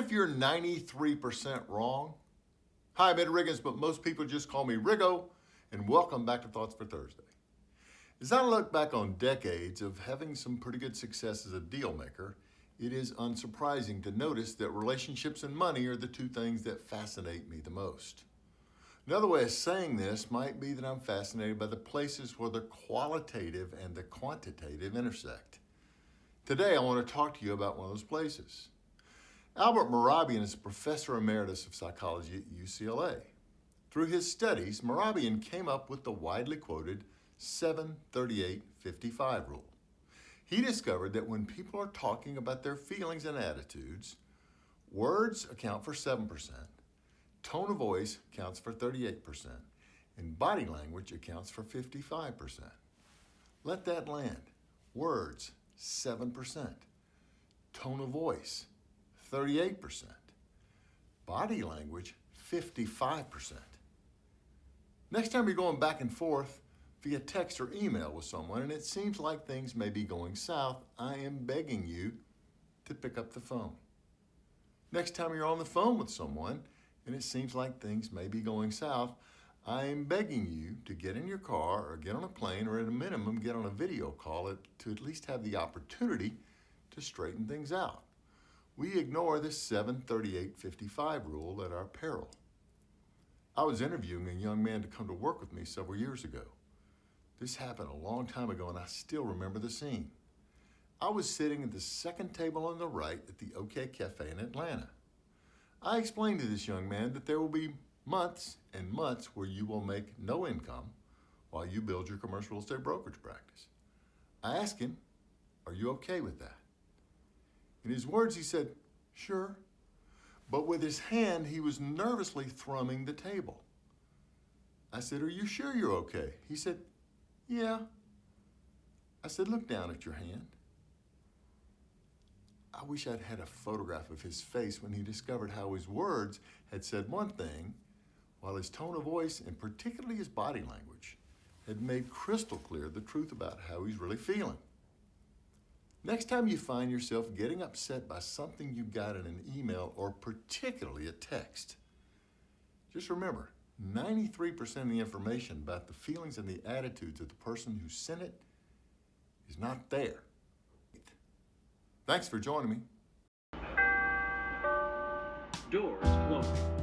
if you're 93% wrong? Hi, I'm Ed Riggins, but most people just call me Riggo, and welcome back to Thoughts for Thursday. As I look back on decades of having some pretty good success as a deal maker, it is unsurprising to notice that relationships and money are the two things that fascinate me the most. Another way of saying this might be that I'm fascinated by the places where the qualitative and the quantitative intersect. Today, I want to talk to you about one of those places. Albert Mehrabian is a professor emeritus of psychology at UCLA. Through his studies, Mehrabian came up with the widely quoted 7-38-55 rule. He discovered that when people are talking about their feelings and attitudes, words account for 7%, tone of voice accounts for 38%, and body language accounts for 55%. Let that land. Words, 7%. Tone of voice, 38%. Body language, 55%. Next time you're going back and forth via text or email with someone and it seems like things may be going south, I am begging you to pick up the phone. Next time you're on the phone with someone and it seems like things may be going south, I am begging you to get in your car or get on a plane or at a minimum get on a video call to at least have the opportunity to straighten things out. We ignore this 7-38-55 rule at our peril. I was interviewing a young man to come to work with me several years ago. This happened a long time ago and I still remember the scene. I was sitting at the second table on the right at the OK Cafe in Atlanta. I explained to this young man that there will be months and months where you will make no income while you build your commercial real estate brokerage practice. I asked him, "Are you okay with that?" In his words, he said, "Sure." But with his hand, he was nervously thrumming the table. I said, "Are you sure you're okay?" He said, "Yeah." I said, "Look down at your hand." I wish I'd had a photograph of his face when he discovered how his words had said one thing, while his tone of voice, and particularly his body language, had made crystal clear the truth about how he's really feeling. Next time you find yourself getting upset by something you got in an email or particularly a text, just remember, 93% of the information about the feelings and the attitudes of the person who sent it is not there. Thanks for joining me. Doors closing.